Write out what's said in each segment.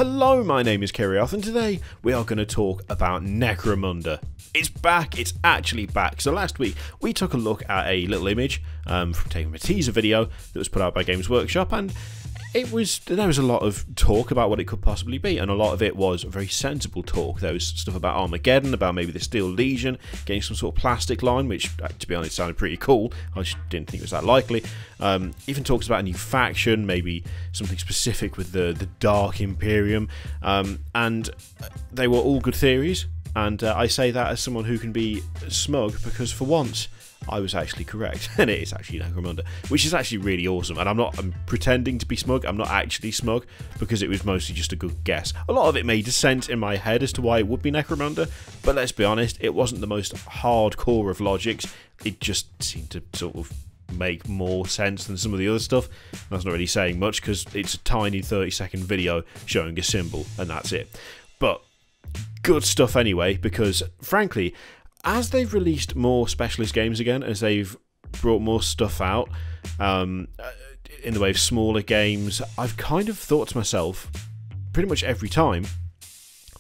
Hello, my name is Kiriath, and today we are going to talk about Necromunda. It's back, it's actually back. So last week we took a look at a little image from taking a teaser video that was put out by Games Workshop, and there was a lot of talk about what it could possibly be, and a lot of it was very sensible talk. There was stuff about Armageddon, about maybe the Steel Legion getting some sort of plastic line, which, to be honest, sounded pretty cool. I just didn't think it was that likely. Even talks about a new faction, maybe something specific with the Dark Imperium, and they were all good theories, and I say that as someone who can be smug, because for once I was actually correct, and it is actually Necromunda, which is actually really awesome. And I'm pretending to be smug. I'm not actually smug, because it was mostly just a good guess. A lot of it made sense in my head as to why it would be Necromunda, but let's be honest, it wasn't the most hardcore of logics. It just seemed to sort of make more sense than some of the other stuff. That's not really saying much, because it's a tiny 30-second video showing a symbol, and that's it. But good stuff anyway, because frankly, as they've released more specialist games again, as they've brought more stuff out in the way of smaller games, I've kind of thought to myself, pretty much every time,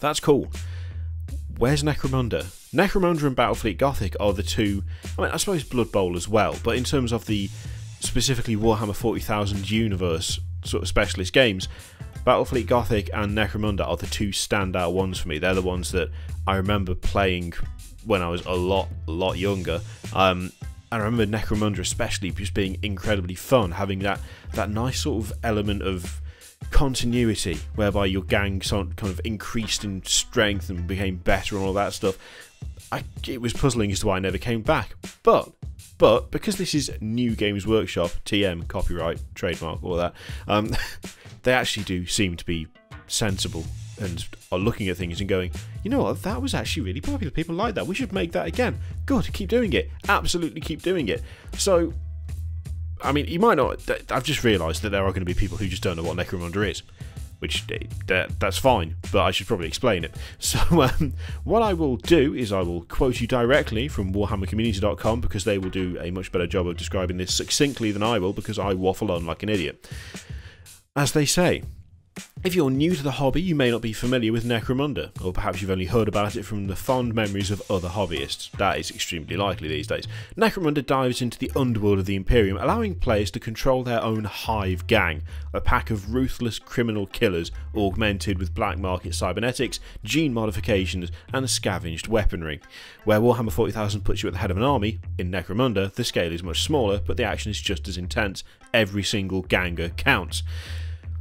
that's cool. Where's Necromunda? Necromunda and Battlefleet Gothic are the two, I suppose Blood Bowl as well, but in terms of the specifically Warhammer 40,000 universe sort of specialist games, Battlefleet Gothic and Necromunda are the two standout ones for me. They're the ones that I remember playing when I was a lot younger. And I remember Necromunda especially just being incredibly fun, having that nice sort of element of continuity, whereby your gang kind of increased in strength and became better and all that stuff. It was puzzling as to why I never came back. But because this is New Games Workshop, TM, copyright, trademark, all that, they actually do seem to be sensible and are looking at things and going, you know what, that was actually really popular, people like that, we should make that again. Good, keep doing it, absolutely keep doing it. So, I mean, you might not, I've just realised that there are going to be people who just don't know what Necromunda is, which, that's fine, but I should probably explain it. So, what I will do is I will quote you directly from warhammercommunity.com, because they will do a much better job of describing this succinctly than I will, because I waffle on like an idiot. As they say, if you're new to the hobby, you may not be familiar with Necromunda, or perhaps you've only heard about it from the fond memories of other hobbyists. That is extremely likely these days. Necromunda dives into the underworld of the Imperium, allowing players to control their own hive gang, a pack of ruthless criminal killers augmented with black market cybernetics, gene modifications, and scavenged weaponry. Where Warhammer 40,000 puts you at the head of an army, in Necromunda the scale is much smaller, but the action is just as intense. Every single ganger counts.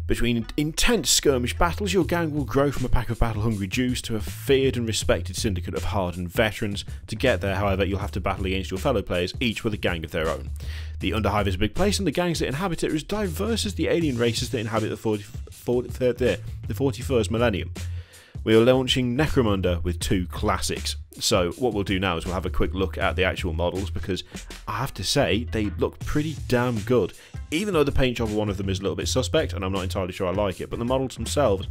Between intense skirmish battles, your gang will grow from a pack of battle-hungry Jews to a feared and respected syndicate of hardened veterans. To get there, however, you'll have to battle against your fellow players, each with a gang of their own. The Underhive is a big place, and the gangs that inhabit it are as diverse as the alien races that inhabit the 41st millennium. We are launching Necromunda with two classics. So what we'll do now is we'll have a quick look at the actual models, because I have to say they look pretty damn good. Even though the paint job of one of them is a little bit suspect, and I'm not entirely sure I like it, but the models themselves,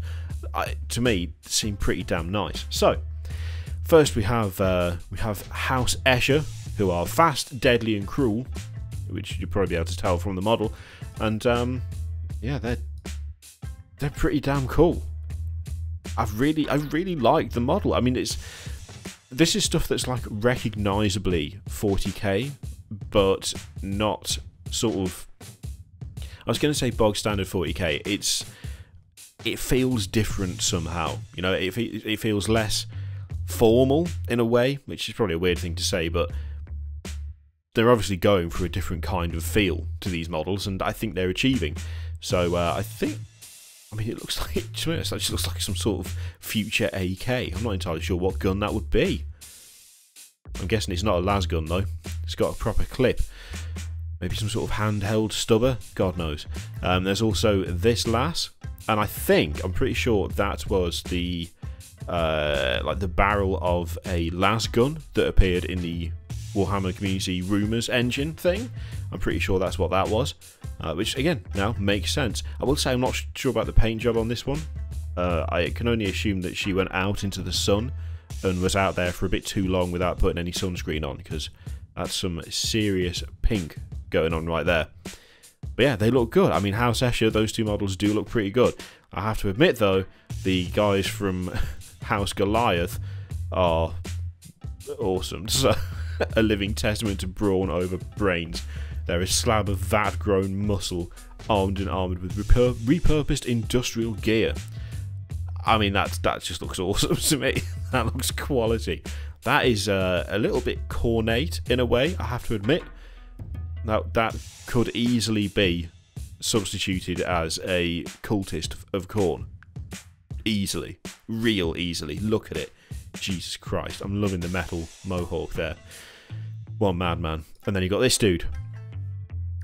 to me, seem pretty damn nice. So first we have House Escher, who are fast, deadly, and cruel, which you'll probably be able to tell from the model, and yeah, they're pretty damn cool. I really like the model. I mean, this is stuff that's like recognisably 40k, but not sort of, I was going to say bog standard 40k. It feels different somehow. You know, it feels less formal in a way, which is probably a weird thing to say, but they're obviously going for a different kind of feel to these models, and I think they're achieving. So I mean, it looks like, to me, it actually looks like some sort of future AK. I'm not entirely sure what gun that would be. I'm guessing it's not a las gun though. It's got a proper clip. Maybe some sort of handheld stubber. God knows. There's also this las, and I'm pretty sure that was the like the barrel of a las gun that appeared in the Warhammer Community Rumours engine thing. I'm pretty sure that's what that was, which again now makes sense. I will say I'm not sure about the paint job on this one. I can only assume that she went out into the sun and was out there for a bit too long without putting any sunscreen on, because that's some serious pink going on right there. But yeah, they look good. I mean, House Escher, those two models do look pretty good. I have to admit, though, the guys from House Goliath are awesome. So, a living testament to brawn over brains. They're a slab of vat-grown muscle, armed and armoured with repurposed industrial gear. I mean, that just looks awesome to me. That looks quality. That is a little bit cornate in a way, I have to admit. That could easily be substituted as a cultist of Khorne. Easily. Real easily. Look at it. Jesus Christ. I'm loving the metal mohawk there. One madman. And then you got this dude.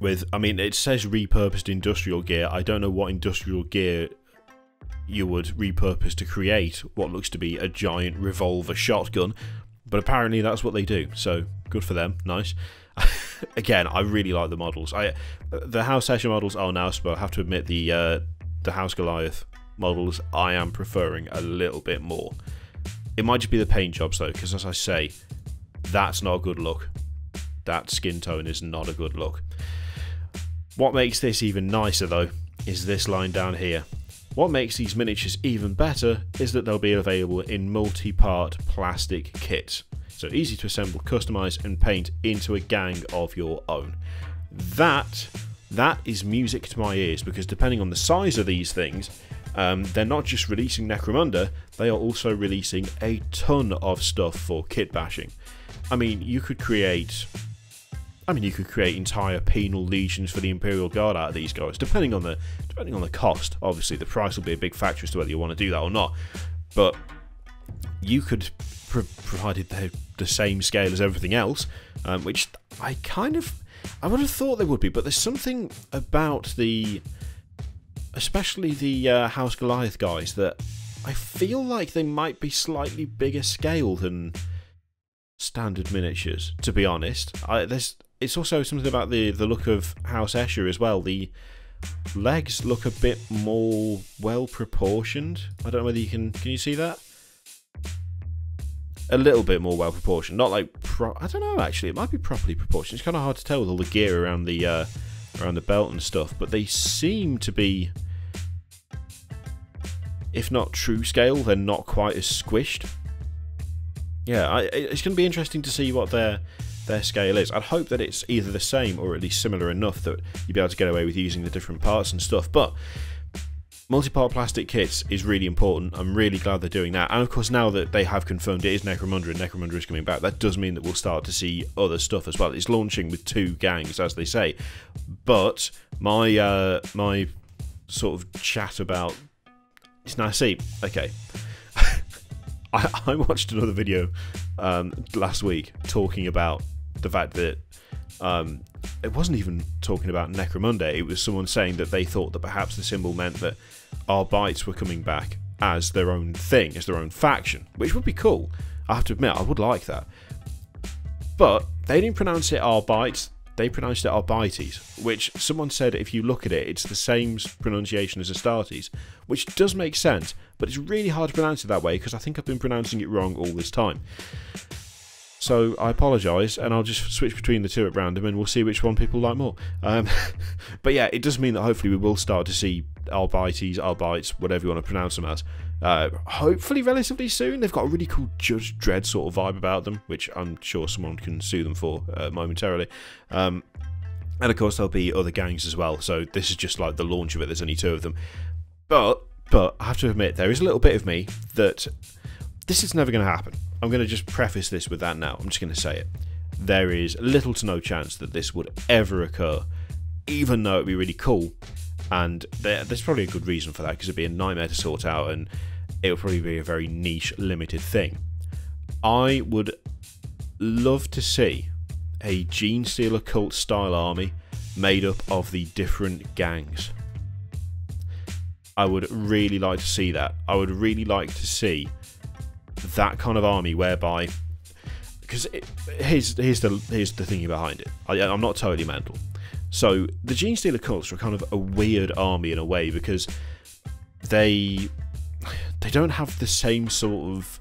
With, I mean, it says repurposed industrial gear. I don't know what industrial gear you would repurpose to create what looks to be a giant revolver shotgun. But apparently that's what they do. So, good for them. Nice. Again, I really like the models. The House Escher models are nice, but I have to admit the House Goliath models I am preferring a little bit more. It might just be the paint jobs though, because as I say, that's not a good look. That skin tone is not a good look. What makes this even nicer though is this line down here. What makes these miniatures even better is that they'll be available in multi-part plastic kits. So easy to assemble, customize and paint into a gang of your own. That is music to my ears, because depending on the size of these things, they're not just releasing Necromunda, they are also releasing a ton of stuff for kit bashing. I mean, you could create entire penal legions for the Imperial Guard out of these guys, depending on the cost. Obviously, the price will be a big factor as to whether you want to do that or not. But you could, provided they're the same scale as everything else, which I would have thought they would be. But there's something about especially the House Goliath guys, that I feel like they might be slightly bigger scale than standard miniatures, to be honest. It's also something about the look of House Escher as well. The legs look a bit more well proportioned. I don't know whether can you see that? A little bit more well proportioned. Not like I don't know, actually. It might be properly proportioned. It's kind of hard to tell with all the gear around the belt and stuff, but they seem to be, if not true scale, they're not quite as squished. Yeah, it's going to be interesting to see what their scale is. I'd hope that it's either the same or at least similar enough that you'd be able to get away with using the different parts and stuff. But multi-part plastic kits is really important. I'm really glad they're doing that. And of course, now that they have confirmed it is Necromunda and Necromunda is coming back, that does mean that we'll start to see other stuff as well. It's launching with 2 gangs, as they say. But my sort of chat about... Now, see, okay. I watched another video last week talking about the fact that it wasn't even talking about Necromunda. It was someone saying that they thought that perhaps the symbol meant that our bites were coming back as their own thing, as their own faction, which would be cool. I have to admit, I would like that. But they didn't pronounce it our bites. They pronounced it Arbites, which someone said if you look at it, it's the same pronunciation as Astartes, which does make sense, but it's really hard to pronounce it that way because I think I've been pronouncing it wrong all this time. So I apologise, and I'll just switch between the two at random and we'll see which one people like more. But yeah, it does mean that hopefully we will start to see Arbites, Arbites, whatever you want to pronounce them as, hopefully relatively soon. They've got a really cool Judge Dredd sort of vibe about them, which I'm sure someone can sue them for momentarily. And of course there'll be other gangs as well, so this is just like the launch of it. There's only 2 of them. But I have to admit, there is a little bit of me that this is never going to happen. I'm going to just preface this with that now. I'm just going to say it. There is little to no chance that this would ever occur, even though it'd be really cool. And there's probably a good reason for that, because it'd be a nightmare to sort out, and it would probably be a very niche, limited thing. I would love to see a Genestealer cult style army made up of the different gangs. I would really like to see that. I would really like to see that kind of army whereby, because here's the thinking behind it. I'm not totally mental. So the Genestealer cults are kind of a weird army in a way, because they don't have the same sort of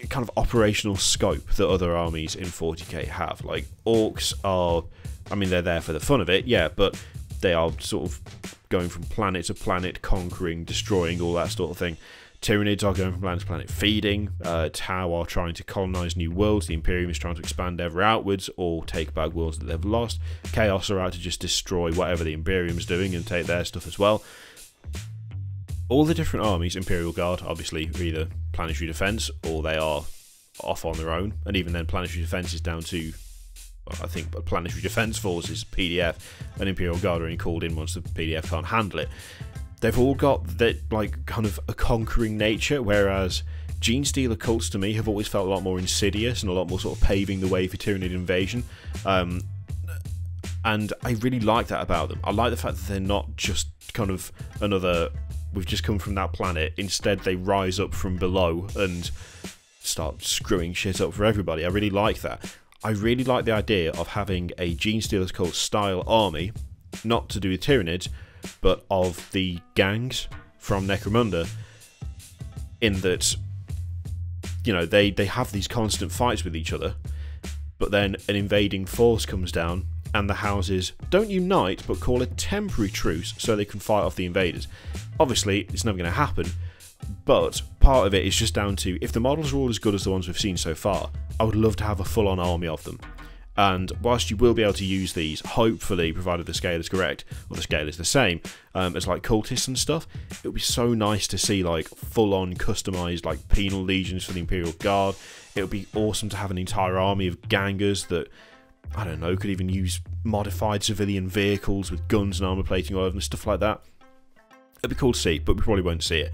kind of operational scope that other armies in 40k have. Like orcs are, I mean, they're there for the fun of it, yeah, but They are sort of going from planet to planet, conquering, destroying, all that sort of thing. Tyranids are going from planet to planet, feeding. Tau are trying to colonize new worlds. The Imperium is trying to expand ever outwards or take back worlds that they've lost. Chaos are out to just destroy whatever the Imperium is doing and take their stuff as well. All the different armies, Imperial Guard, obviously, are either planetary defense or they are off on their own. And even then, planetary defense is down to, well, I think, Planetary Defense Forces, PDF, and Imperial Guard are only called in once the PDF can't handle it. They've all got that, like, kind of a conquering nature, whereas Genestealer cults to me have always felt a lot more insidious and a lot more sort of paving the way for Tyranid invasion. And I really like that about them. I like the fact that they're not just kind of another, we've just come from that planet. Instead, they rise up from below and start screwing shit up for everybody. I really like that. I really like the idea of having a Genestealer cult style army, not to do with Tyranids, but of the gangs from Necromunda, in that, you know, they have these constant fights with each other, but then an invading force comes down and the houses don't unite but call a temporary truce so they can fight off the invaders. Obviously, it's never going to happen, but part of it is just down to, if the models are all as good as the ones we've seen so far, I would love to have a full-on army of them. And whilst you will be able to use these, hopefully, provided the scale is correct, or the scale is the same, as like cultists and stuff, it would be so nice to see like full-on customised like penal legions for the Imperial Guard. It would be awesome to have an entire army of gangers that, I don't know, could even use modified civilian vehicles with guns and armour plating all over them and stuff like that. It'd be cool to see, but we probably won't see it.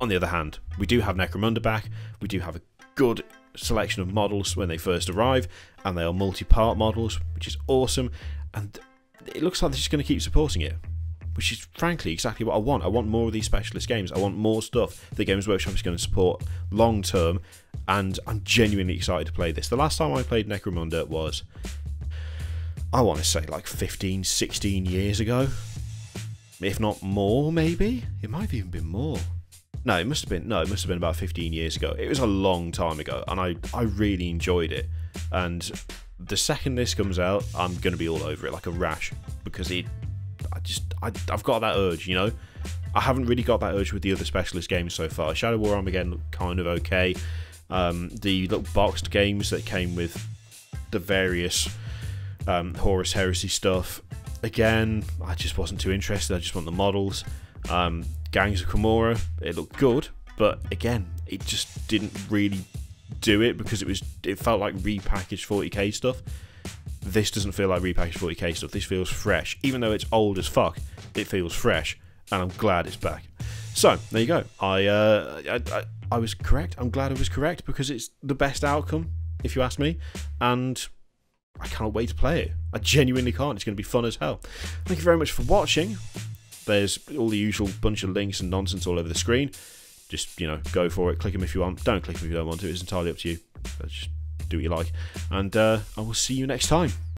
On the other hand, we do have Necromunda back. We do have a good selection of models when they first arrive, and they are multi-part models, which is awesome, and it looks like they're just going to keep supporting it, which is frankly exactly what I want. I want more of these specialist games. I want more stuff that Games Workshop is going to support long term, and I'm genuinely excited to play this. The last time I played Necromunda was, I want to say, like 15, 16 years ago, if not more, maybe. It might have even been more. No, it must have been about 15 years ago. It was a long time ago, and I really enjoyed it. And the second this comes out, I'm going to be all over it like a rash, because I've got that urge, you know? I haven't really got that urge with the other specialist games so far. Shadow War Armageddon looked kind of okay. The little boxed games that came with the various Horus Heresy stuff, again, I just wasn't too interested. I just want the models. Gangs of Kimura, it looked good, but again, it just didn't really do it because it felt like repackaged 40k stuff. This doesn't feel like repackaged 40k stuff. This feels fresh. Even though it's old as fuck, it feels fresh, and I'm glad it's back. So, there you go. I was correct. I'm glad I was correct, because it's the best outcome, if you ask me, and I can't wait to play it. I genuinely can't. It's going to be fun as hell. Thank you very much for watching. There's all the usual bunch of links and nonsense all over the screen. Just, you know, go for it. Click them if you want. Don't click them if you don't want to. It's entirely up to you. Just do what you like. And I will see you next time.